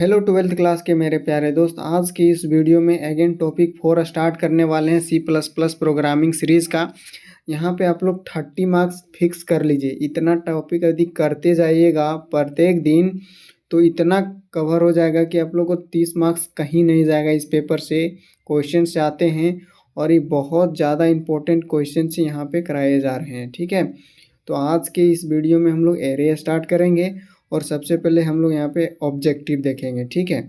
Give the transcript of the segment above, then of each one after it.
Hello twelfth class के मेरे प्यारे दोस्त, आज की इस वीडियो में अगेन टॉपिक 4 स्टार्ट करने वाले हैं C++ प्रोग्रामिंग सीरीज़ का। यहाँ पे आप लोग 30 मार्क्स फिक्स कर लीजिए। इतना टॉपिक यदि करते जाइएगा प्रत्येक दिन तो इतना कवर हो जाएगा कि आप लोग को 30 मार्क्स कहीं नहीं जाएगा। इस पेपर से क्वेश्चंस आते हैं और ये बहुत ज़्यादा इम्पोर्टेंट क्वेश्चंस यहाँ पे कराए जा रहे हैं। ठीक है, तो आज के इस वीडियो में हम लोग एरे स्टार्ट करेंगे और सबसे पहले हम लोग यहाँ पे ऑब्जेक्टिव देखेंगे। ठीक है,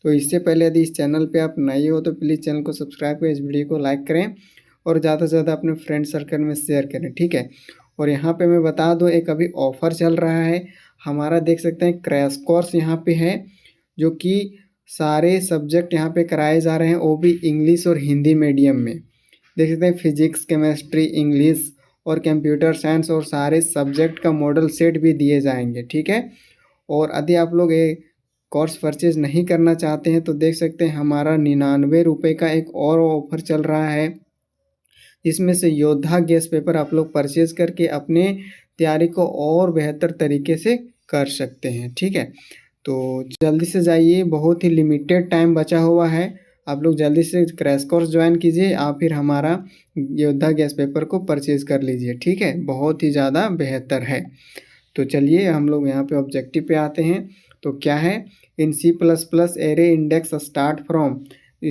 तो इससे पहले यदि इस चैनल पे आप नए हो तो प्लीज़ चैनल को सब्सक्राइब करें, इस वीडियो को लाइक करें और ज़्यादा से ज़्यादा अपने फ्रेंड सर्कल में शेयर करें। ठीक है, और यहाँ पे मैं बता दूँ एक अभी ऑफ़र चल रहा है हमारा, देख सकते हैं क्रैश कोर्स यहाँ पे है, जो कि सारे सब्जेक्ट यहाँ पे कराए जा रहे हैं, वो भी इंग्लिश और हिंदी मीडियम में। देख सकते हैं फिजिक्स, केमिस्ट्री, इंग्लिश और कंप्यूटर साइंस और सारे सब्जेक्ट का मॉडल सेट भी दिए जाएंगे। ठीक है, और यदि आप लोग ये कोर्स परचेज नहीं करना चाहते हैं तो देख सकते हैं हमारा 99 रुपये का एक और ऑफर चल रहा है। इसमें से योद्धा गैस पेपर आप लोग परचेज करके अपने तैयारी को और बेहतर तरीके से कर सकते हैं। ठीक है, तो जल्दी से जाइए, बहुत ही लिमिटेड टाइम बचा हुआ है। आप लोग जल्दी से क्रैश कोर्स ज्वाइन कीजिए या फिर हमारा योद्धा गैस पेपर को परचेज कर लीजिए। ठीक है, बहुत ही ज़्यादा बेहतर है। तो चलिए हम लोग यहाँ पे ऑब्जेक्टिव पे आते हैं। तो क्या है, इन C++ array index start from.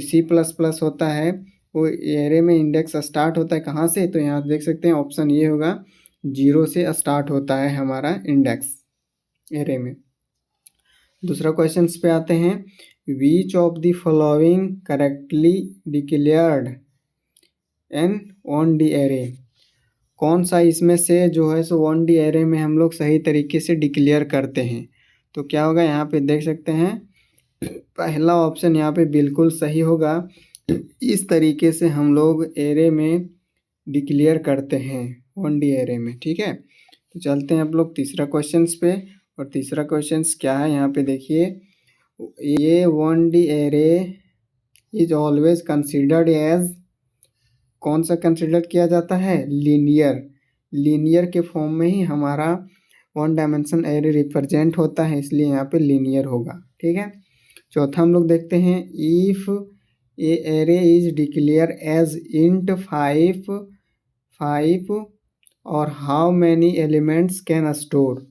C++ होता है वो एरे में इंडेक्स स्टार्ट होता है कहाँ से, तो यहाँ देख सकते हैं ऑप्शन ये होगा 0 से स्टार्ट होता है हमारा इंडेक्स एरे में। दूसरा क्वेश्चन पे आते हैं, which of the following correctly declared an one D array. कौन सा इसमें से जो है सो 1D एरे में हम लोग सही तरीके से डिक्लेयर करते हैं। तो क्या होगा, यहाँ पे देख सकते हैं पहला ऑप्शन यहाँ पे बिल्कुल सही होगा। इस तरीके से हम लोग एरे में डिक्लेयर करते हैं 1D एरे में। ठीक है, तो चलते हैं आप लोग तीसरा क्वेश्चन पे। और तीसरा क्वेश्चन क्या है, यहाँ पे देखिए, ये 1D array is always considered as, कौन सा कंसिडर किया जाता है, लीनियर। लीनियर के फॉर्म में ही हमारा 1 डायमेंशन एरे रिप्रेजेंट होता है, इसलिए यहाँ पे लीनियर होगा। ठीक है, चौथा हम लोग देखते हैं, if a array is declare as int 5 और how many elements can store.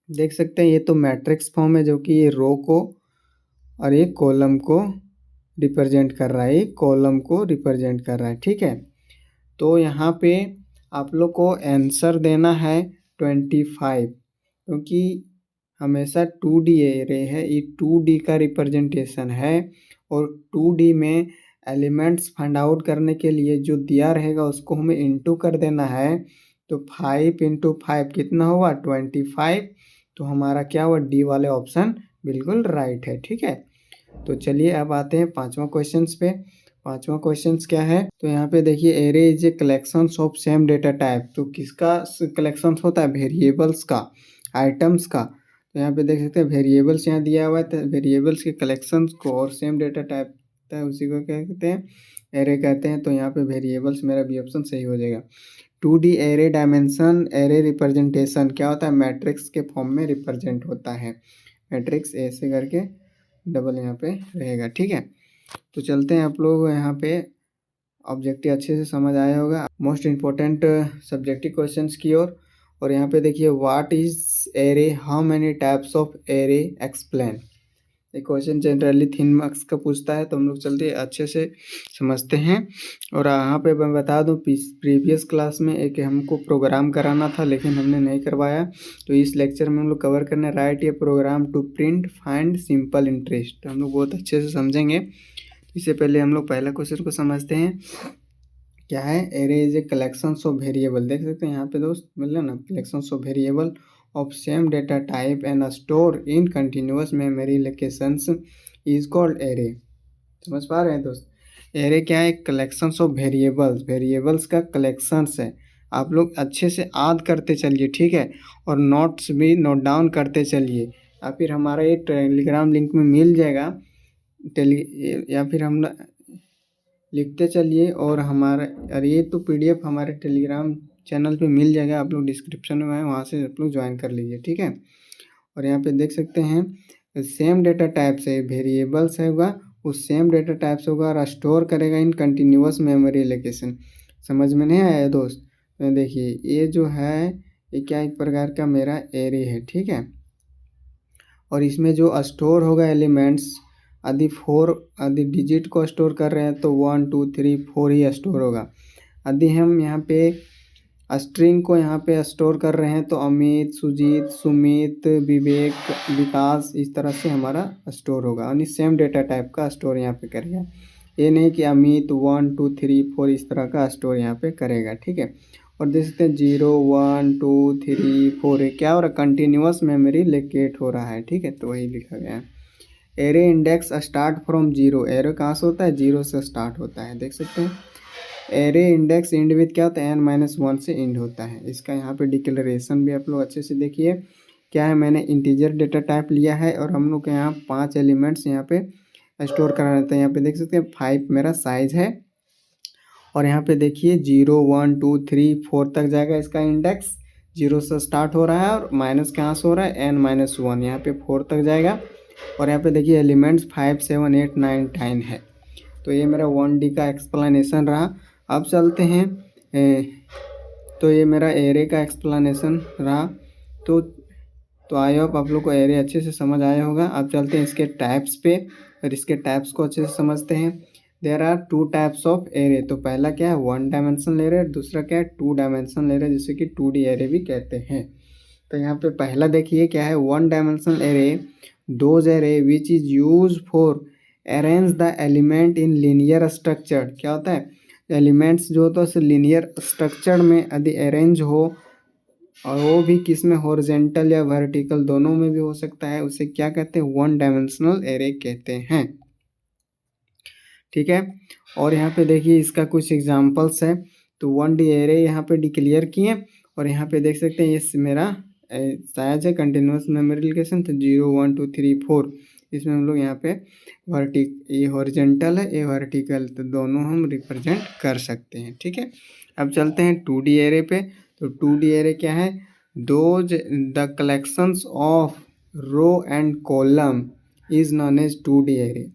देख सकते हैं ये तो मैट्रिक्स फॉर्म है, जो कि ये रो को और एक कॉलम को रिप्रेजेंट कर रहा है, एक कॉलम को रिप्रेजेंट कर रहा है। ठीक है, तो यहाँ पे आप लोग को आंसर देना है 25, क्योंकि हमेशा 2D एरे है, ये 2D का रिप्रेजेंटेशन है और 2D में एलिमेंट्स फाइंड आउट करने के लिए जो दिया रहेगा उसको हमें इंटू कर देना है। तो 5 × 5 कितना हुआ, 25। तो हमारा क्या हुआ, डी वाले ऑप्शन बिल्कुल राइट है। ठीक है, तो चलिए अब आते हैं पांचवा क्वेश्चन पे। पांचवा क्वेश्चन क्या है, तो यहाँ पे देखिए, array is a collection of same data type. तो किसका कलेक्शन होता है, वेरिएबल्स का, आइटम्स का। तो यहाँ पे देख सकते हैं वेरिएबल्स यहाँ दिया हुआ है, तो वेरिएबल्स के कलेक्शन को और सेम डेटा टाइप है उसी को क्या कहते हैं, एरे कहते हैं। तो यहाँ पे वेरिएबल्स मेरा भी ऑप्शन सही हो जाएगा। 2D array dimension array representation क्या होता है, मैट्रिक्स के फॉर्म में रिप्रेजेंट होता है, मैट्रिक्स ऐसे करके डबल यहाँ पे रहेगा। ठीक है, तो चलते हैं आप लोग यहाँ पे ऑब्जेक्टिव अच्छे से समझ आया होगा, मोस्ट इम्पोर्टेंट सब्जेक्टिव क्वेश्चंस की ओर। और यहाँ पे देखिए, what is array, how many types of array explain. ये क्वेश्चन जनरली 3 मार्क्स का पूछता है, तो हम लोग चलते अच्छे से समझते हैं। और यहाँ पे मैं बता दूं, प्रीवियस क्लास में एक हमको प्रोग्राम कराना था लेकिन हमने नहीं करवाया, तो इस लेक्चर में हम लोग कवर करने write a program to print find simple interest, हम लोग बहुत अच्छे से समझेंगे। इससे पहले हम लोग पहला क्वेश्चन को समझते हैं। क्या है, array is a collection of variable. देख सकते हैं यहाँ पे दोस्त, मिल रहा ना, collection of variable of same data type and stored in continuous memory locations is called array। समझ पा रहे हैं दोस्त, एरे क्या है, कलेक्शन ऑफ वेरिएबल्स, वेरिएबल्स का कलेक्शंस है। आप लोग अच्छे से याद करते चलिए। ठीक है, और नोट्स भी नोट डाउन करते चलिए, या फिर हमारा ये टेलीग्राम लिंक में मिल जाएगा, या फिर हम लिखते चलिए। और हमारा, और ये तो PDF हमारे टेलीग्राम चैनल पे मिल जाएगा, आप लोग डिस्क्रिप्शन में है, वहाँ से आप लोग ज्वाइन कर लीजिए। ठीक है, और यहाँ पे देख सकते हैं सेम डेटा टाइप से वेरिएबल्स होगा, उस सेम डेटा टाइप से होगा और स्टोर करेगा इन कंटिन्यूअस मेमोरी लोकेशन। समझ में नहीं आया दोस्त? तो देखिए ये जो है ये क्या एक प्रकार का मेरा एरे है, ठीक है। और इसमें जो स्टोर होगा एलिमेंट्स आदि डिजिट को स्टोर कर रहे हैं तो 1 2 3 4 ही स्टोर होगा। यदि हम यहाँ पे स्ट्रिंग को यहाँ पे स्टोर कर रहे हैं तो अमित, सुजीत, सुमित, विवेक, विकास, इस तरह से हमारा स्टोर होगा यानी सेम डेटा टाइप का स्टोर यहाँ पे करेगा। ये नहीं कि अमित 1 2 3 4 इस तरह का स्टोर यहाँ पे करेगा, ठीक है। और देख सकते हैं 0 1 2 3 4 है क्या हो रहा है, कंटिन्यूअस मेमोरी लोकेट हो रहा है, ठीक है। तो वही लिखा गया है। Array index start from 0, array कहाँ से होता है, 0 से स्टार्ट होता है, देख सकते हैं। एरे इंडेक्स इंड विथ क्या होता है, n-1 से इंड होता है। इसका यहाँ पे डिक्लेरेशन भी आप लोग अच्छे से देखिए क्या है। मैंने इंटीजर डेटा टाइप लिया है और हम लोग के यहाँ 5 एलिमेंट्स यहाँ पे स्टोर कराना था। यहाँ पे देख सकते हैं 5 मेरा साइज है और यहाँ पे देखिए 0 1 2 3 4 तक जाएगा इसका इंडेक्स। 0 से स्टार्ट हो रहा है और माइनस कहाँ से हो रहा है, n-1 यहाँ पे 4 तक जाएगा। और यहाँ पे देखिए एलिमेंट्स 5 7 8 9 10 है। तो ये मेरा 1D का एक्सप्लेनेशन रहा। अब चलते हैं तो ये मेरा एरे का एक्सप्लेनेशन रहा। तो आई होप आप लोग को एरे अच्छे से समझ आया होगा। अब चलते हैं इसके टाइप्स पे और इसके टाइप्स को अच्छे से समझते हैं। There are 2 types of array. तो पहला क्या है 1 डायमेंशन एरे, दूसरा क्या है 2 डायमेंशन एरे जिसे कि 2D एरे भी कहते हैं। तो यहाँ पे पहला देखिए क्या है 1 dimensional array, those array which is use for arrange the element in linear structure. क्या होता है, एलिमेंट्स जो होता है उसे लीनियर स्ट्रक्चर में यदि अरेंज हो और वो भी किस में, हॉरिजेंटल या वर्टिकल दोनों में भी हो सकता है, उसे क्या कहते हैं 1 डायमेंशनल एरे कहते हैं, ठीक है। और यहाँ पे देखिए इसका कुछ एग्जांपल्स है। तो 1D एरे यहाँ पे डिक्लेयर किए और यहाँ पे देख सकते हैं ये मेरा साइज है कंटिन्यूस मेमोरी लोकेशन। तो 0 1 2 3 4 इसमें हम लोग यहाँ पे ये हॉरिजेंटल है, ये वर्टिकल, तो दोनों हम रिप्रेजेंट कर सकते हैं, ठीक है। अब चलते हैं 2D एरे पे। तो 2D एरे क्या है, those the collections of row and column is known as 2D array.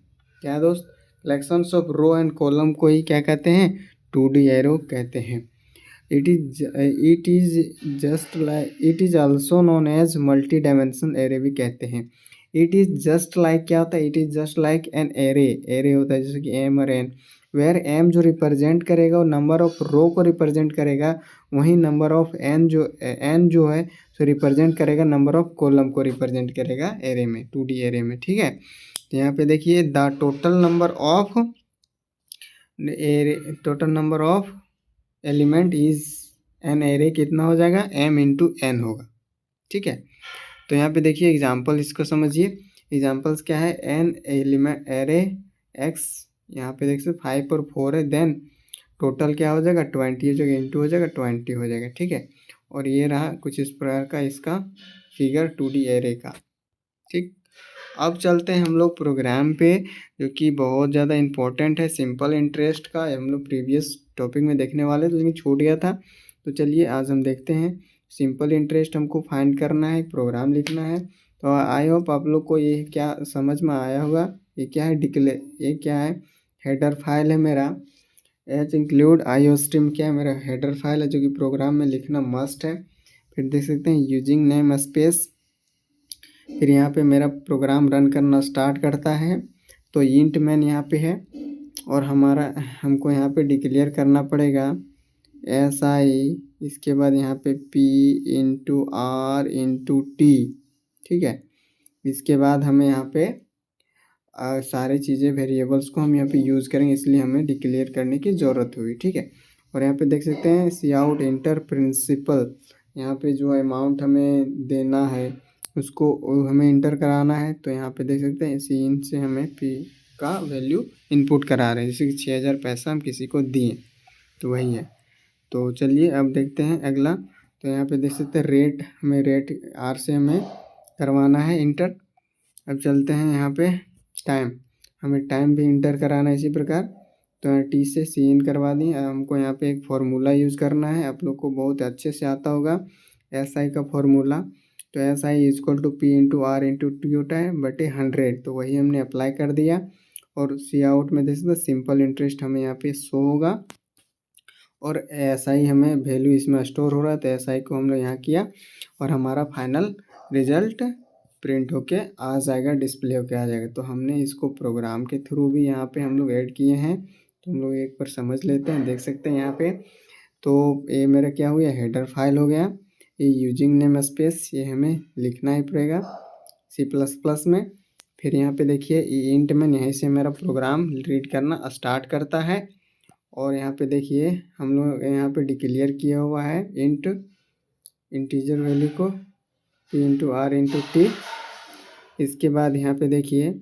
क्या है दोस्त, collections of row and column को ही क्या कहते हैं, 2D एरो कहते हैं। It is also known as multi dimensional array भी कहते हैं। इट इज जस्ट लाइक क्या होता है, it is just like an array. Array होता है जैसे कि एम और एन, वेयर एम जो रिप्रेजेंट करेगा वो नंबर ऑफ रो को रिप्रेजेंट करेगा, वहीं नंबर ऑफ एन जो है सो रिप्रेजेंट करेगा नंबर ऑफ कॉलम को रिप्रेजेंट करेगा एरे में, 2D एरे में, ठीक है। तो यहाँ पे देखिए the total number of element is an array कितना हो जाएगा, m इंटू एन होगा, ठीक है। तो यहाँ पे देखिए एग्जाम्पल इसको समझिए। एग्जाम्पल्स क्या है, एन एलिमेंट एरे x, यहाँ पे देख सकते 5 और 4 है, देन टोटल क्या हो जाएगा 20 हो जाएगा, इंटू हो जाएगा 20 हो जाएगा, ठीक है। और ये रहा कुछ इस प्रकार का इसका फिगर 2D एरे का, ठीक। अब चलते हैं हम लोग प्रोग्राम पे जो कि बहुत ज़्यादा इम्पोर्टेंट है, सिंपल इंटरेस्ट का। हम लोग प्रीवियस टॉपिक में देखने वाले थे लेकिन छूट गया था। तो चलिए आज हम देखते हैं। सिंपल इंटरेस्ट हमको फाइंड करना है, प्रोग्राम लिखना है। तो आई होप आप लोग को ये क्या समझ में आया होगा। ये क्या है ये क्या है, हेडर फाइल है मेरा। एच इंक्लूड IOStream क्या है, मेरा हेडर फाइल है जो कि प्रोग्राम में लिखना मस्ट है। फिर देख सकते हैं यूजिंग नेम स्पेस, फिर यहाँ पे मेरा प्रोग्राम रन करना स्टार्ट करता है। तो इंट मैन यहाँ पे है और हमको यहाँ पे डिक्लेयर करना पड़ेगा SI, इसके बाद यहाँ पे P into R into T, ठीक है। इसके बाद हमें यहाँ पे सारे चीज़ें वेरिएबल्स को हम यहाँ पे यूज़ करेंगे, इसलिए हमें डिक्लेयर करने की ज़रूरत हुई, ठीक है। और यहाँ पे देख सकते हैं सी आउट इंटर प्रिंसिपल, यहाँ पे जो अमाउंट हमें देना है उसको हमें इंटर कराना है। तो यहाँ पे देख सकते हैं इसी इन से हमें P का वैल्यू इनपुट करा रहे हैं, जैसे कि 6000 पैसा हम किसी को दिए, तो वही है। तो चलिए अब देखते हैं अगला। तो यहाँ पे देख सकते हैं रेट R से हमें करवाना है इंटर। अब चलते हैं यहाँ पे टाइम, हमें टाइम भी इंटर कराना है इसी प्रकार। तो T से C करवा दिए। हमको यहाँ पे एक फार्मूला यूज़ करना है, आप लोग को बहुत अच्छे से आता होगा SI का फार्मूला। तो S I equal to P into R into T होता है बटे 100, तो वही हमने अप्लाई कर दिया। और सी आउट में देख सकते सिंपल इंटरेस्ट हमें यहाँ पे शो होगा और एस आई हमें वैल्यू इसमें स्टोर हो रहा है, तो एस आई को हम लोग यहाँ किया और हमारा फाइनल रिजल्ट प्रिंट होके आ जाएगा, डिस्प्ले होके आ जाएगा। तो हमने इसको प्रोग्राम के थ्रू भी यहाँ पे हम लोग ऐड किए हैं, तो हम लोग एक बार समझ लेते हैं। देख सकते हैं यहाँ पे, तो ये मेरा क्या हुआ, हेडर फाइल हो गया। ये यूजिंग नेम स्पेस ये हमें लिखना ही पड़ेगा C++ में। फिर यहाँ पे देखिए इंट में यहीं से मेरा प्रोग्राम रीड करना स्टार्ट करता है। और यहाँ पे देखिए हम लोग यहाँ पे डिक्लेयर किया हुआ है इंटीजर वैल्यू को p into R into T. इसके बाद यहाँ पे देखिए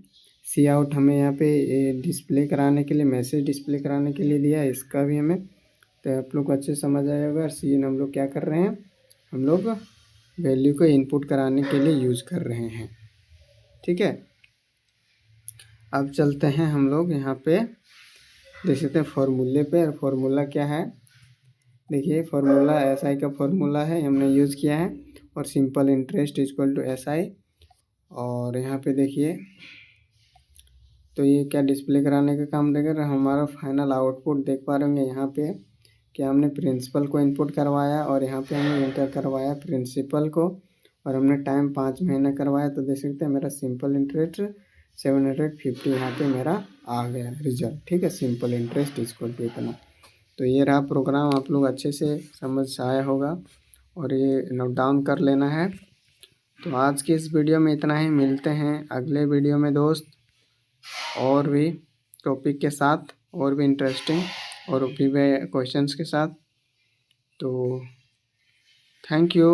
सी आउट हमें यहाँ पे डिस्प्ले कराने के लिए, मैसेज डिस्प्ले कराने के लिए दिया है, इसका भी हमें, तो आप लोग को अच्छे समझ आया होगा। सी हम लोग क्या कर रहे हैं, हम लोग वैल्यू को इनपुट कराने के लिए यूज़ कर रहे हैं। ठीक है, अब चलते हैं हम लोग यहाँ पे देख सकते हैं फॉर्मूले पे। और फॉर्मूला क्या है, देखिए फॉर्मूला एस आई का फॉर्मूला है, हमने यूज़ किया है। और simple interest equal to S I. और यहाँ पे देखिए तो ये क्या डिस्प्ले कराने का काम देगा, हमारा फाइनल आउटपुट देख पा रहे होंगे यहाँ पे कि हमने प्रिंसिपल को इनपुट करवाया और यहाँ पे हमने इंटर करवाया प्रिंसिपल को, और हमने टाइम 5 महीना करवाया। तो देख सकते हैं मेरा सिंपल इंटरेस्ट 750 यहाँ पे मेरा आ गया रिजल्ट। ठीक है, सिंपल इंटरेस्ट इक्वल टू इतना। तो ये रहा प्रोग्राम, आप लोग अच्छे से समझ आया होगा और ये नोट डाउन कर लेना है। तो आज की इस वीडियो में इतना ही, मिलते हैं अगले वीडियो में दोस्त, और भी टॉपिक के साथ, और भी इंटरेस्टिंग और भी क्वेश्चंस के साथ। तो थैंक यू।